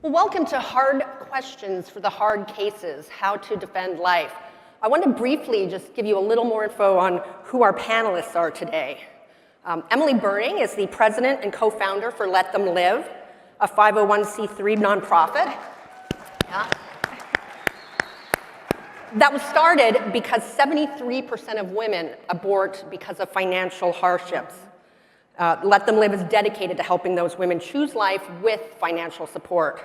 Well, welcome to Hard Questions for the Hard Cases, How to Defend Life. I want to briefly just give you a little more info on who our panelists are today. Emily Berning is the president and co-founder for Let Them Live, a 501c3 nonprofit. Yeah. That was started because 73% of women abort because of financial hardships. Let Them Live is dedicated to helping those women choose life with financial support.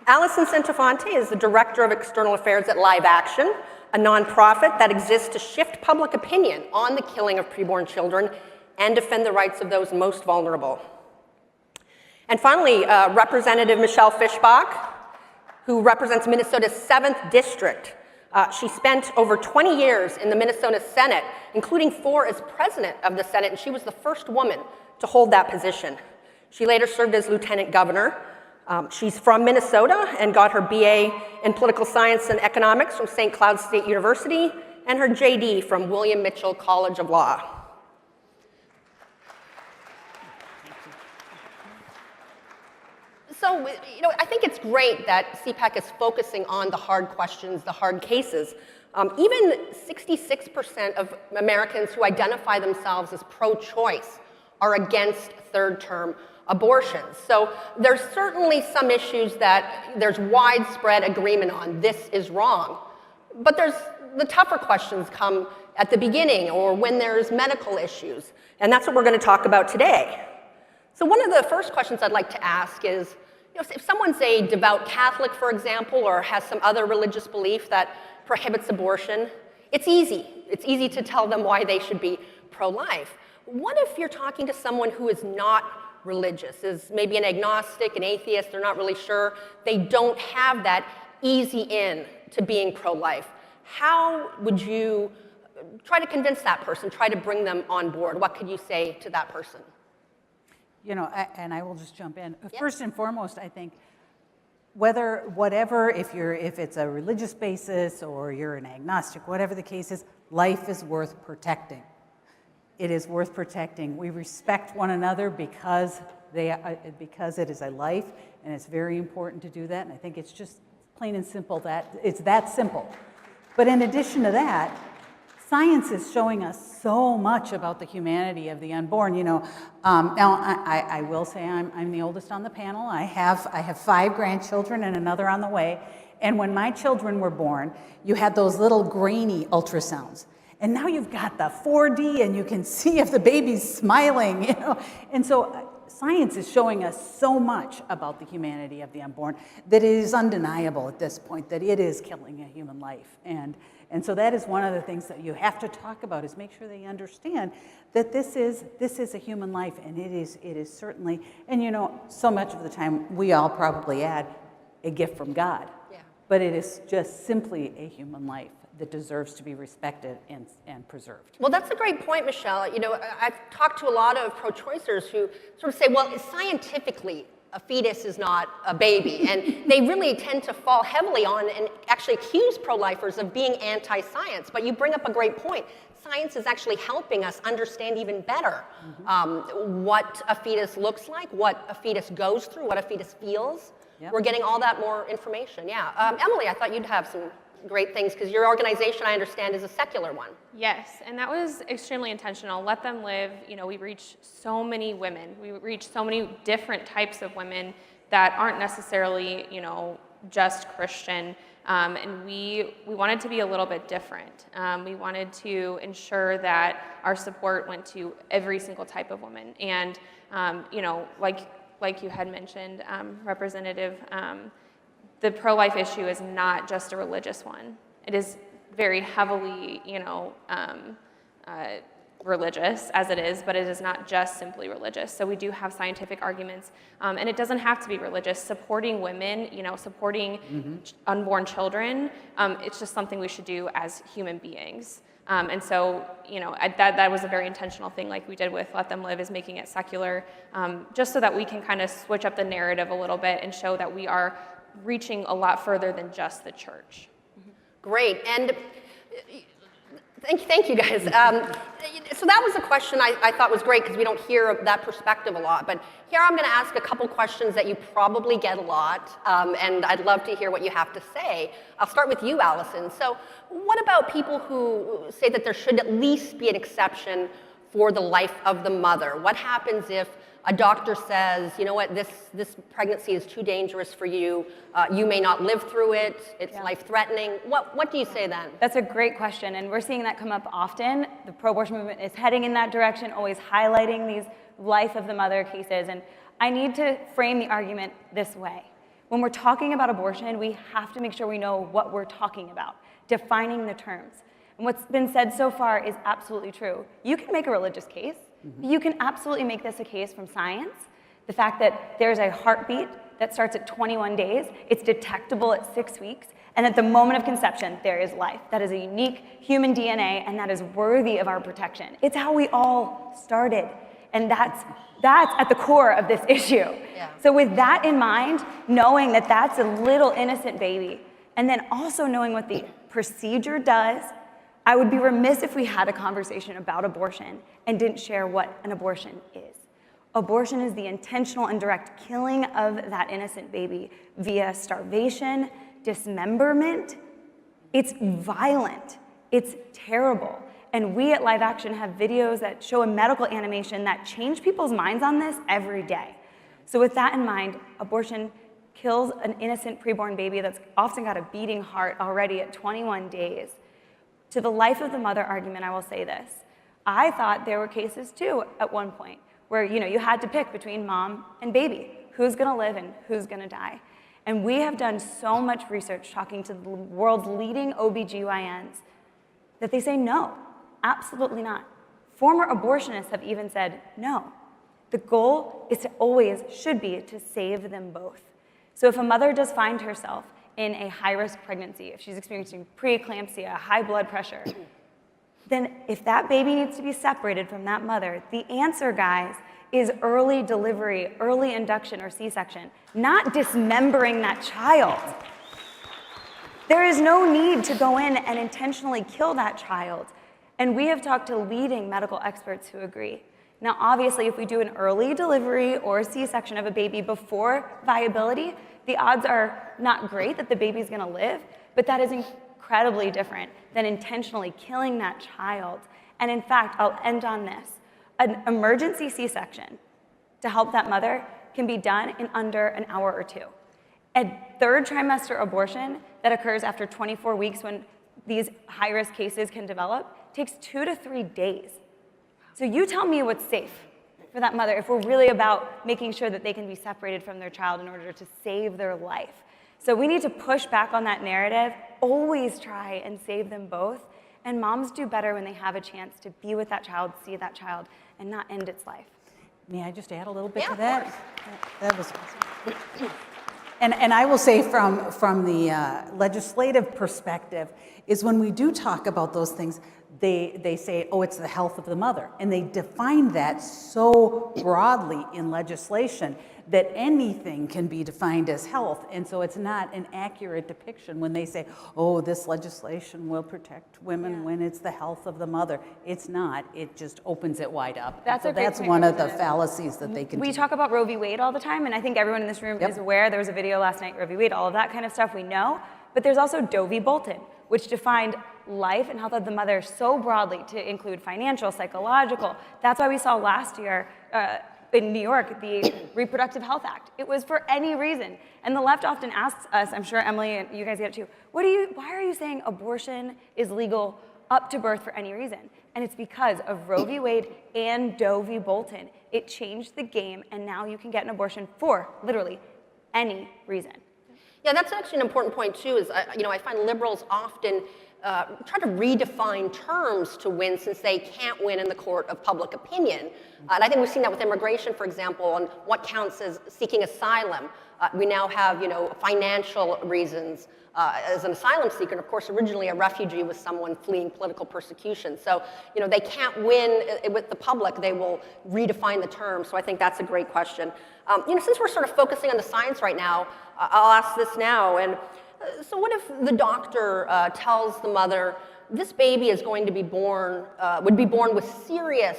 Alison Centofante is the Director of External Affairs at Live Action, a nonprofit that exists to shift public opinion on the killing of preborn children and defend the rights of those most vulnerable. And finally, Representative Michelle FISCHBACH, who represents Minnesota's 7th District. She spent over 20 years in the Minnesota Senate, including 4 as president of the Senate, and she was the first woman to hold that position. She later served as lieutenant governor. She's from Minnesota and got her BA in political science and economics from St. Cloud State University and her JD from William Mitchell College of Law. So, I think it's great that CPAC is focusing on the hard questions, the hard cases. Even 66% of Americans who identify themselves as pro-choice are against third-term abortions. So there's certainly some issues that there's widespread agreement on. This is wrong. But the tougher questions come at the beginning or when there's medical issues. And that's what we're going to talk about today. So one of the first questions I'd like to ask is, if someone's a devout Catholic, for example, or has some other religious belief that prohibits abortion, it's easy. It's easy to tell them why they should be pro-life. What if you're talking to someone who is not religious, is maybe an agnostic, an atheist, they're not really sure, they don't have that easy in to being pro-life? How would you try to convince that person, try to bring them on board? What could you say to that person? And I will just jump in. Yep. First and foremost, I think if it's a religious basis or you're an agnostic, whatever the case is, life is worth protecting. It is worth protecting. We respect one another because it is a life, and it's very important to do that. And I think it's just plain and simple that it's that simple. But in addition to that, science is showing us so much about the humanity of the unborn. Now I will say I'm the oldest on the panel. I have 5 grandchildren and another on the way. And when my children were born, you had those little grainy ultrasounds. And now you've got the 4D and you can see if the baby's smiling, And so science is showing us so much about the humanity of the unborn that it is undeniable at this point that it is killing a human life. And so that is one of the things that you have to talk about, is make sure they understand that this is a human life, and it is certainly, and so much of the time we all probably add a gift from God. Yeah. But it is just simply a human life that deserves to be respected and preserved. Well, that's a great point, Michelle. I've talked to a lot of pro-choicers who sort of say, well, scientifically, a fetus is not a baby. And they really tend to fall heavily on and actually accuse pro-lifers of being anti-science. But you bring up a great point. Science is actually helping us understand even better what a fetus looks like, what a fetus goes through, what a fetus feels. Yep. We're getting all that more information. Yeah. Emily, I thought you'd have some great things, because your organization, I understand, is a secular one. Yes, and that was extremely intentional. Let Them Live, we reach so many women. We reach so many different types of women that aren't necessarily, just Christian. And we wanted to be a little bit different. We wanted to ensure that our support went to every single type of woman. And, like you had mentioned, Representative, the pro-life issue is not just a religious one. It is very heavily, religious as it is, but it is not just simply religious. So we do have scientific arguments, and it doesn't have to be religious. Supporting women, supporting unborn children, it's just something we should do as human beings. And so, that was a very intentional thing, like we did with Let Them Live, is making it secular, just so that we can kind of switch up the narrative a little bit and show that we are reaching a lot further than just the church. Great. And Thank you, guys. So that was a question I thought was great because we don't hear that perspective a lot. But here I'm going to ask a couple questions that you probably get a lot, and I'd love to hear what you have to say. I'll start with you, Alison. So what about people who say that there should at least be an exception for the life of the mother? What happens if a doctor says, you know what, this pregnancy is too dangerous for you, you may not live through it, it's life-threatening. What do you say then? That's a great question, and we're seeing that come up often. The pro-abortion movement is heading in that direction, always highlighting these life of the mother cases, and I need to frame the argument this way. When we're talking about abortion, we have to make sure we know what we're talking about, defining the terms. And what's been said so far is absolutely true. You can make a religious case. You can absolutely make this a case from science. The fact that there's a heartbeat that starts at 21 days, it's detectable at 6 weeks, and at the moment of conception, there is life. That is a unique human DNA, and that is worthy of our protection. It's how we all started, and that's at the core of this issue. Yeah. So with that in mind, knowing that that's a little innocent baby, and then also knowing what the procedure does, I would be remiss if we had a conversation about abortion and didn't share what an abortion is. Abortion is the intentional and direct killing of that innocent baby via starvation, dismemberment. It's violent. It's terrible. And we at Live Action have videos that show a medical animation that change people's minds on this every day. So with that in mind, abortion kills an innocent preborn baby that's often got a beating heart already at 21 days. To the life of the mother argument, I will say this. I thought there were cases too at one point where you had to pick between mom and baby, who's gonna live and who's gonna die. And we have done so much research talking to the world's leading OBGYNs that they say no, absolutely not. Former abortionists have even said no. The goal is to always, should be, to save them both. So if a mother does find herself in a high-risk pregnancy, if she's experiencing preeclampsia, high blood pressure, then if that baby needs to be separated from that mother, the answer, guys, is early delivery, early induction or C-section, not dismembering that child. There is no need to go in and intentionally kill that child. And we have talked to leading medical experts who agree. Now, obviously, if we do an early delivery or a C-section of a baby before viability, the odds are not great that the baby's gonna live, but that is incredibly different than intentionally killing that child. And in fact, I'll end on this. An emergency C-section to help that mother can be done in under an hour or two. A third trimester abortion that occurs after 24 weeks when these high-risk cases can develop takes 2 to 3 days. So you tell me what's safe for that mother if we're really about making sure that they can be separated from their child in order to save their life. So we need to push back on that narrative, always try and save them both, and moms do better when they have a chance to be with that child, see that child, and not end its life. May I just add a little bit Yeah, to of that? course. That was awesome. And I will say from the legislative perspective is when we do talk about those things, they say, oh, it's the health of the mother. And they define that so broadly in legislation that anything can be defined as health. And so it's not an accurate depiction when they say, oh, this legislation will protect women when it's the health of the mother. It's not. It just opens it wide up. That's so a great that's point, one of the Representative. fallacies that they can We talk about Roe v. Wade all the time, and I think everyone in this room Yep. is aware. There was a video last night, Roe v. Wade, all of that kind of stuff we know. But there's also Doe v. Bolton, which defined life and health of the mother so broadly to include financial, psychological. That's why we saw last year in New York the Reproductive Health Act. It was for any reason. And the left often asks us, I'm sure Emily and you guys get it too, why are you saying abortion is legal up to birth for any reason? And it's because of Roe v. Wade and Doe v. Bolton. It changed the game, and now you can get an abortion for literally any reason. Yeah, that's actually an important point too. Is I find liberals often try to redefine terms to win since they can't win in the court of public opinion. And I think we've seen that with immigration, for example, on what counts as seeking asylum. We now have, financial reasons as an asylum seeker. And of course, originally a refugee was someone fleeing political persecution. So, they can't win with the public. They will redefine the term. So I think that's a great question. Since we're sort of focusing on the science right now, I'll ask this now. And so what if the doctor tells the mother, this baby is going to be born, would be born with serious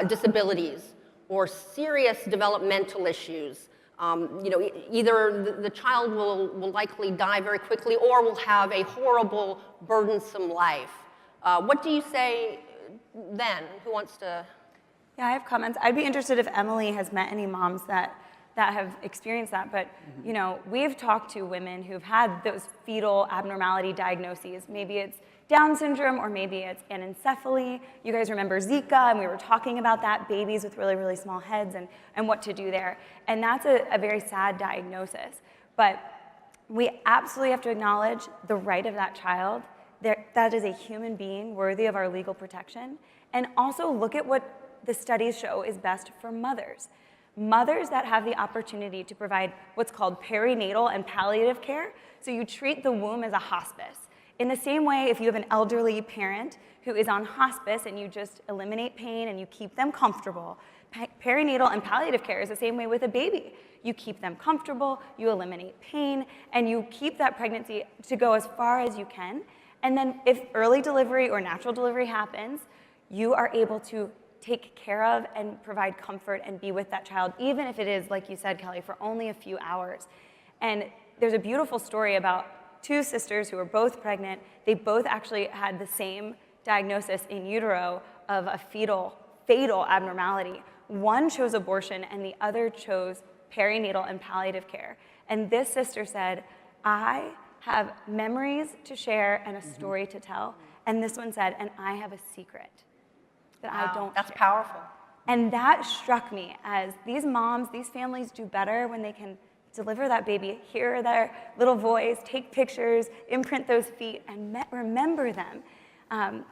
disabilities or serious developmental issues. Either the child will likely die very quickly or will have a horrible, burdensome life. What do you say then? Who wants to? Yeah, I have comments. I'd be interested if Emily has met any moms that have experienced that. But, we've talked to women who've had those fetal abnormality diagnoses. Maybe it's Down syndrome, or maybe it's anencephaly. You guys remember Zika, and we were talking about that, babies with really, really small heads and what to do there. And that's a very sad diagnosis. But we absolutely have to acknowledge the right of that child. That is a human being worthy of our legal protection. And also look at what the studies show is best for mothers. Mothers that have the opportunity to provide what's called perinatal and palliative care. So you treat the womb as a hospice. In the same way, if you have an elderly parent who is on hospice and you just eliminate pain and you keep them comfortable, perinatal and palliative care is the same way with a baby. You keep them comfortable, you eliminate pain, and you keep that pregnancy to go as far as you can. And then if early delivery or natural delivery happens, you are able to take care of and provide comfort and be with that child, even if it is, like you said, Kelly, for only a few hours. And there's a beautiful story about two sisters who were both pregnant. They both actually had the same diagnosis in utero of a fatal abnormality. One chose abortion and the other chose perinatal and palliative care. And this sister said, I have memories to share and a story to tell. And this one said, and I have a secret that I don't That's share. powerful. And that struck me as these moms, these families do better when they can deliver that baby, hear their little voice, take pictures, imprint those feet, and remember them.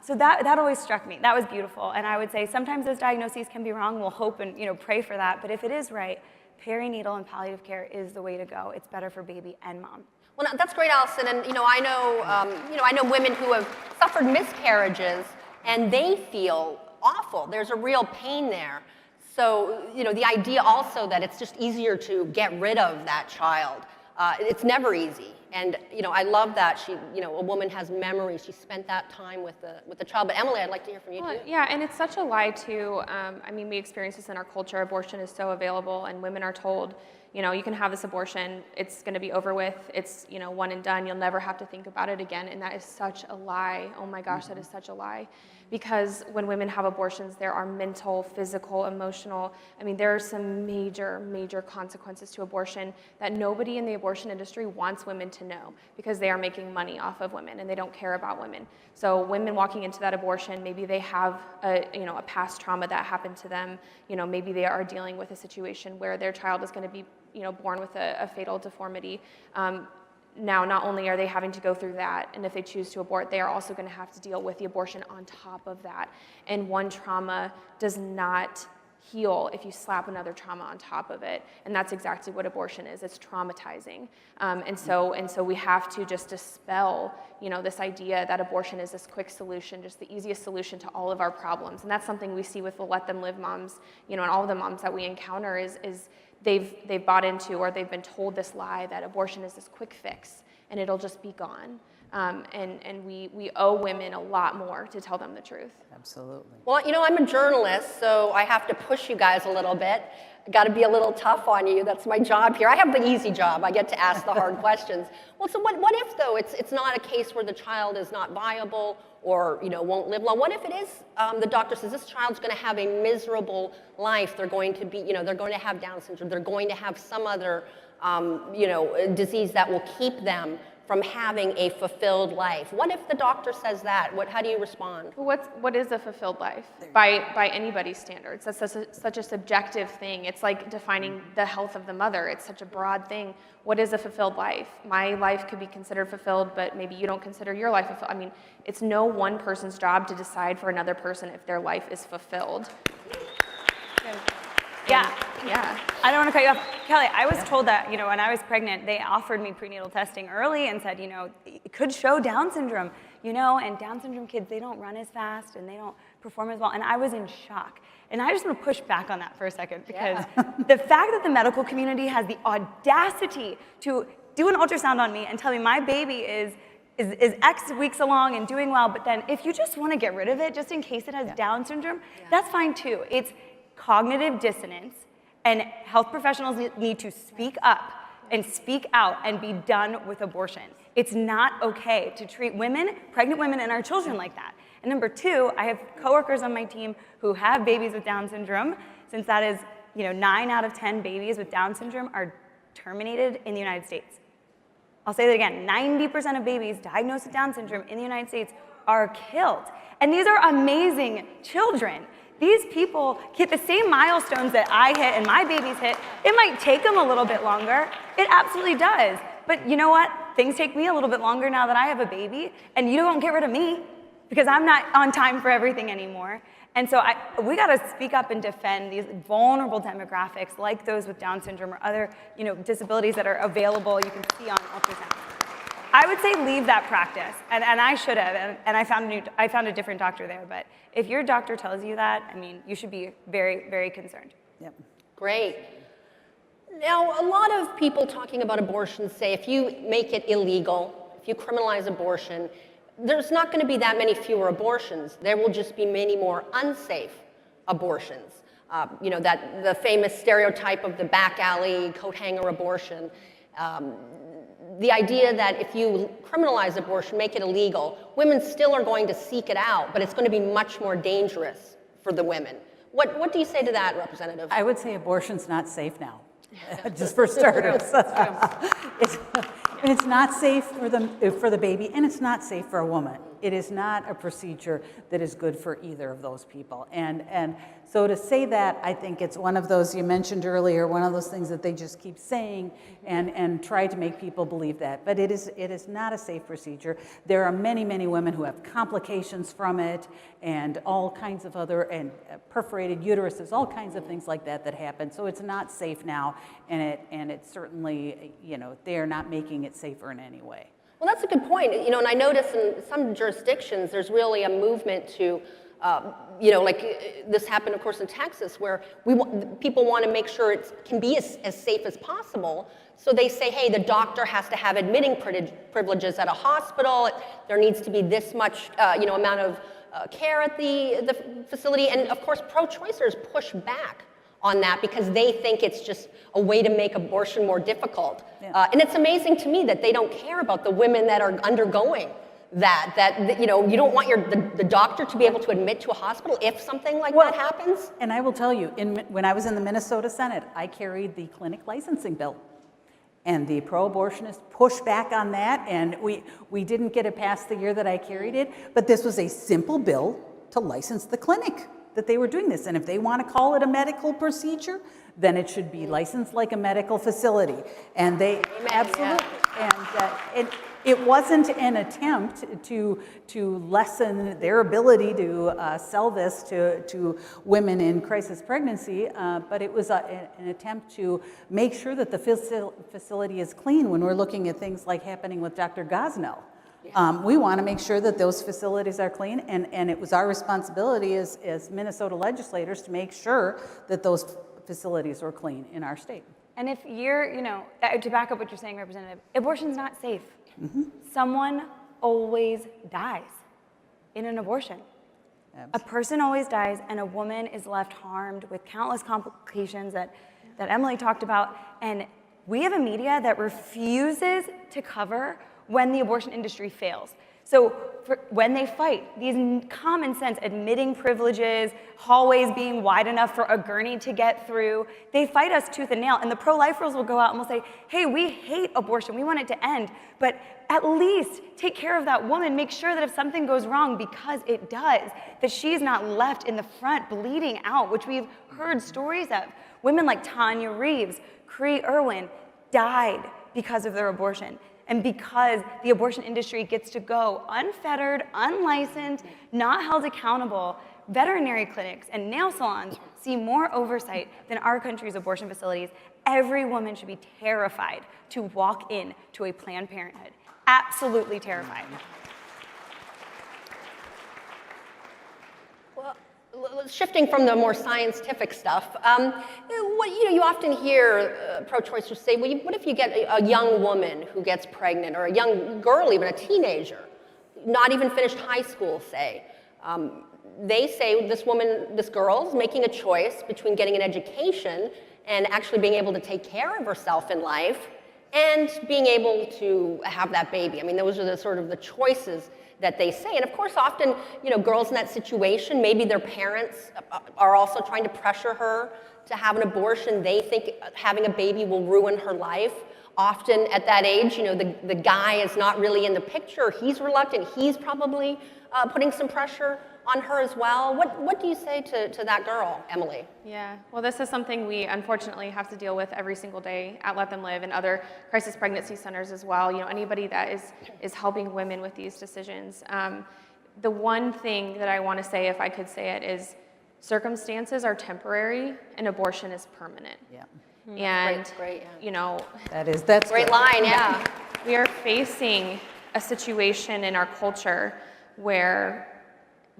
So that always struck me. That was beautiful. And I would say sometimes those diagnoses can be wrong. We'll hope and pray for that. But if it is right, perinatal and palliative care is the way to go. It's better for baby and mom. Well, that's great, Alison. And I know women who have suffered miscarriages, and they feel awful. There's a real pain there. So, the idea also that it's just easier to get rid of that child, it's never easy. And, I love that a woman has memories. She spent that time with the child. But Emily, I'd like to hear from you too. Yeah, and it's such a lie too. We experience this in our culture. Abortion is so available, and women are told, you can have this abortion. It's going to be over with. It's, one and done. You'll never have to think about it again. And that is such a lie. Oh my gosh, that is such a lie. Because when women have abortions, there are mental, physical, emotional. There are some major, major consequences to abortion that nobody in the abortion industry wants women to know, because they are making money off of women and they don't care about women. So women walking into that abortion, maybe they have a past trauma that happened to them. Maybe they are dealing with a situation where their child is going to be born with a fatal deformity. Now, not only are they having to go through that, and if they choose to abort, they are also going to have to deal with the abortion on top of that. And one trauma does not heal if you slap another trauma on top of it. And that's exactly what abortion is. It's traumatizing. And so we have to just dispel, this idea that abortion is this quick solution, just the easiest solution to all of our problems. And that's something we see with the Let Them Live moms, and all of the moms that we encounter is they've bought into, or they've been told this lie that abortion is this quick fix and it'll just be gone. And we owe women a lot more to tell them the truth. Absolutely. Well, I'm a journalist, so I have to push you guys a little bit. I got to be a little tough on you. That's my job here. I have the easy job. I get to ask the hard questions. Well, so what if, though, it's not a case where the child is not viable or, won't live long? What if it is, the doctor says this child's going to have a miserable life. They're going to be, they're going to have Down syndrome. They're going to have some other, disease that will keep them from having a fulfilled life. What if the doctor says that? How do you respond? What is a fulfilled life by anybody's standards? That's such a subjective thing. It's like defining the health of the mother. It's such a broad thing. What is a fulfilled life? My life could be considered fulfilled, but maybe you don't consider your life fulfilled. It's no one person's job to decide for another person if their life is fulfilled. Yeah. I don't want to cut you off. Kelly, I was told that, when I was pregnant, they offered me prenatal testing early and said, it could show Down syndrome, and Down syndrome kids, they don't run as fast and they don't perform as well. And I was in shock. And I just want to push back on that for a second, because the fact that the medical community has the audacity to do an ultrasound on me and tell me my baby is is X weeks along and doing well, but then if you just want to get rid of it, just in case it has Down syndrome, that's fine too. It's cognitive dissonance, and health professionals need to speak up and speak out and be done with abortion. It's not okay to treat women, pregnant women, and our children like that. And number two, I have coworkers on my team who have babies with Down syndrome, since that is, 9 out of 10 babies with Down syndrome are terminated in the United States. I'll say that again, 90% of babies diagnosed with Down syndrome in the United States are killed. And these are amazing children. These people hit the same milestones that I hit and my babies hit. It might take them a little bit longer. It absolutely does. But you know what? Things take me a little bit longer now that I have a baby, and you don't get rid of me because I'm not on time for everything anymore. And so we got to speak up and defend these vulnerable demographics like those with Down syndrome or other disabilities that are available, you can see on ultrasound. I would say leave that practice, and I should have, and I found a different doctor there, but if your doctor tells you that, you should be very, very concerned. Yep. Great. Now, a lot of people talking about abortion say if you make it illegal, if you criminalize abortion, there's not going to be that many fewer abortions. There will just be many more unsafe abortions. That the famous stereotype of the back alley coat hanger abortion. The idea that if you criminalize abortion, make it illegal, women still are going to seek it out, but it's going to be much more dangerous for the women. What do you say to that, Representative? I would say abortion's not safe now, just for starters. It's not safe for the baby, and it's not safe for a woman. It is not a procedure that is good for either of those people. And so to say that, I think it's one of those you mentioned earlier, one of those things that they just keep saying and try to make people believe that. But it is not a safe procedure. There are many, many women who have complications from it and all kinds of other, and perforated uteruses, all kinds of things like that happen. So it's not safe now, and it certainly, they are not making it safer in any way. Well, that's a good point. And I notice in some jurisdictions, there's really a movement to, like this happened, of course, in Texas, where people want to make sure it can be as safe as possible. So they say, hey, the doctor has to have admitting privileges at a hospital. There needs to be this much, amount of care at the facility. And of course, pro-choicers push back on that because they think it's just a way to make abortion more difficult. Yeah. And it's amazing to me that they don't care about the women that are undergoing that you don't want the doctor to be able to admit to a hospital if something like that happens. And I will tell you, when I was in the Minnesota Senate, I carried the clinic licensing bill. And the pro-abortionists pushed back on that, and we didn't get it past the year that I carried it, but this was a simple bill to license the clinic that they were doing this. And if they want to call it a medical procedure, then it should be licensed like a medical facility. And they absolutely, and it wasn't an attempt to lessen their ability to sell this to women in crisis pregnancy, but it was an attempt to make sure that the facility is clean when we're looking at things like happening with Dr. Gosnell. We want to make sure that those facilities are clean, and it was our responsibility as Minnesota legislators to make sure that those facilities were clean in our state. And if you're, to back up what you're saying, Representative, abortion's not safe. Mm-hmm. Someone always dies in an abortion. Absolutely. A person always dies, and a woman is left harmed with countless complications that Emily talked about. And we have a media that refuses to cover when the abortion industry fails. So when they fight, these common sense admitting privileges, hallways being wide enough for a gurney to get through, they fight us tooth and nail. And the pro-lifers will go out and will say, hey, we hate abortion, we want it to end, but at least take care of that woman, make sure that if something goes wrong, because it does, that she's not left in the front bleeding out, which we've heard stories of. Women like Tanya Reeves, Cree Irwin died because of their abortion. And because the abortion industry gets to go unfettered, unlicensed, not held accountable, veterinary clinics and nail salons see more oversight than our country's abortion facilities. Every woman should be terrified to walk in to a Planned Parenthood. Absolutely terrified. Well, shifting from the more scientific stuff, you often hear pro-choicers say, well, what if you get a young woman who gets pregnant, or a young girl, even a teenager, not even finished high school, say. They say this girl's making a choice between getting an education and actually being able to take care of herself in life and being able to have that baby. I mean, those are the sort of the choices that they say. And of course, often, girls in that situation, maybe their parents are also trying to pressure her to have an abortion. They think having a baby will ruin her life. Often at that age, the guy is not really in the picture. He's reluctant. He's probably putting some pressure on her as well. What do you say to that girl, Emily? Yeah, well, this is something we unfortunately have to deal with every single day at Let Them Live and other crisis pregnancy centers as well. Anybody that is helping women with these decisions. The one thing that I want to say, if I could say it, is circumstances are temporary and abortion is permanent. Yeah. And That's great, yeah. That's Great good. line, yeah. We are facing a situation in our culture where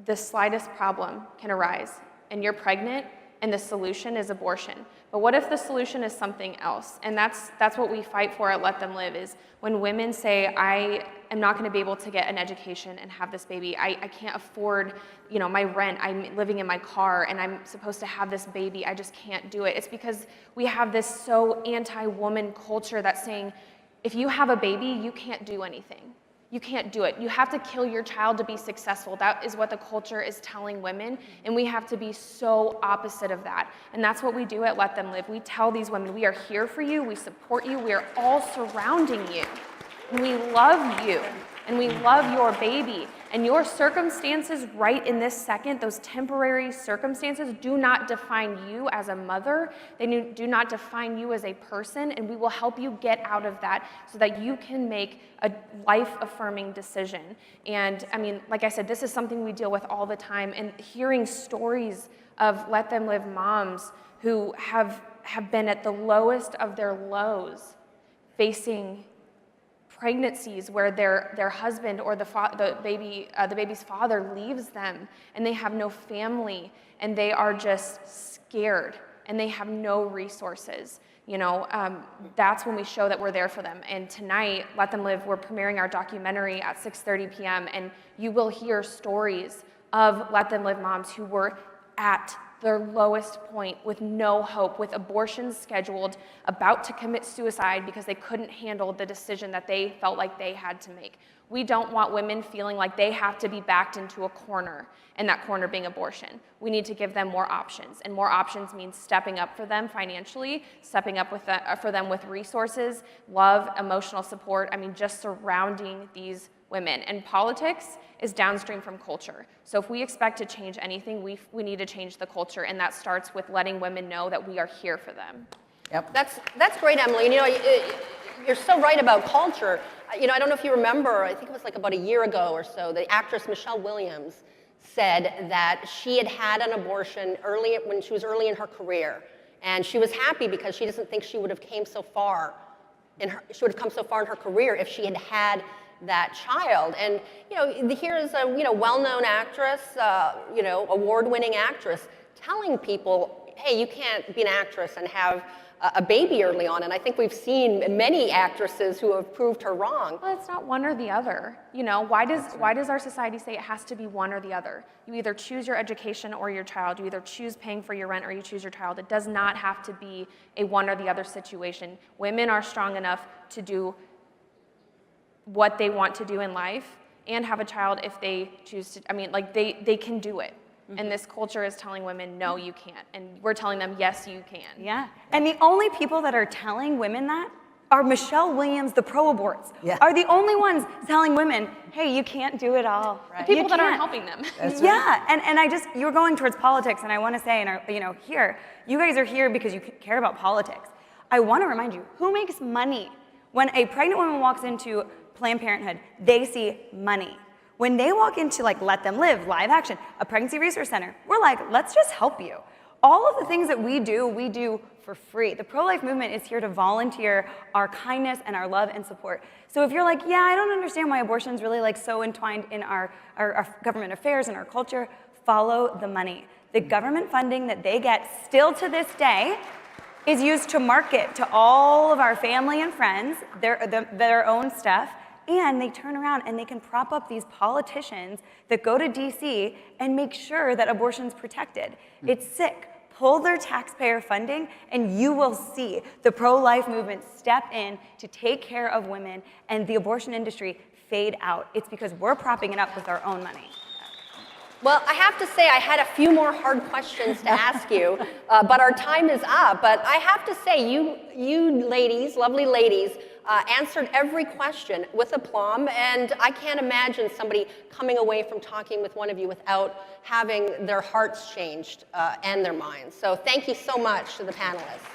the slightest problem can arise and you're pregnant and the solution is abortion. But what if the solution is something else? And that's what we fight for at Let Them Live, is when women say, I am not going to be able to get an education and have this baby. I can't afford, my rent. I'm living in my car and I'm supposed to have this baby. I just can't do it. It's because we have this so anti-woman culture that's saying, if you have a baby, you can't do anything. You can't do it. You have to kill your child to be successful. That is what the culture is telling women, and we have to be so opposite of that. And that's what we do at Let Them Live. We tell these women, we are here for you, we support you, we are all surrounding you. And we love you, and we love your baby. And your circumstances right in this second, those temporary circumstances, do not define you as a mother. They do not define you as a person, and we will help you get out of that so that you can make a life-affirming decision. And I mean, like I said, this is something we deal with all the time, and hearing stories of Let Them Live moms who have been at the lowest of their lows, facing pregnancies where their husband or the baby's father leaves them and they have no family and they are just scared and they have no resources. That's when we show that we're there for them. And tonight, Let Them Live, we're premiering our documentary at 6:30 p.m. and you will hear stories of Let Them Live moms who were at their lowest point with no hope, with abortions scheduled, about to commit suicide because they couldn't handle the decision that they felt like they had to make. We don't want women feeling like they have to be backed into a corner, and that corner being abortion. We need to give them more options, and more options means stepping up for them financially, stepping up for them with resources, love, emotional support, just surrounding these women. And politics is downstream from culture. So if we expect to change anything, we need to change the culture, and that starts with letting women know that we are here for them. Yep. That's great, Emily. You're so right about culture. I don't know if you remember, I think it was like about a year ago or so, the actress Michelle Williams said that she had had an abortion when she was early in her career, and she was happy because she doesn't think she would have come so far in her career if she had had that child. And here's a well-known actress, award-winning actress, telling people, hey, you can't be an actress and have a baby early on. And I think we've seen many actresses who have proved her wrong. Well, it's not one or the other. Why does our society say it has to be one or the other? You either choose your education or your child. You either choose paying for your rent or you choose your child. It does not have to be a one or the other situation. Women are strong enough to do what they want to do in life and have a child if they choose to. They can do it. Mm-hmm. And this culture is telling women, no, you can't. And we're telling them, yes, you can. Yeah. And the only people that are telling women that are Michelle Williams, the pro-aborts, are the only ones telling women, hey, you can't do it all. Right. The people that aren't helping them. That's right. And you're going towards politics, and I want to say, here, you guys are here because you care about politics. I want to remind you, who makes money? When a pregnant woman walks into Planned Parenthood, they see money. When they walk into Let Them Live, Live Action, a pregnancy resource center, we're like, let's just help you. All of the things that we do for free. The pro-life movement is here to volunteer our kindness and our love and support. So if you're like, yeah, I don't understand why abortion is really so entwined in our government affairs and our culture, follow the money. The government funding that they get still to this day is used to market to all of our family and friends their own stuff, and they turn around and they can prop up these politicians that go to DC and make sure that abortion's protected. It's sick. Pull their taxpayer funding, and you will see the pro-life movement step in to take care of women and the abortion industry fade out. It's because we're propping it up with our own money. Well, I have to say I had a few more hard questions to ask you, but our time is up. But I have to say, you ladies, lovely ladies, answered every question with aplomb, and I can't imagine somebody coming away from talking with one of you without having their hearts changed and their minds. So thank you so much to the panelists.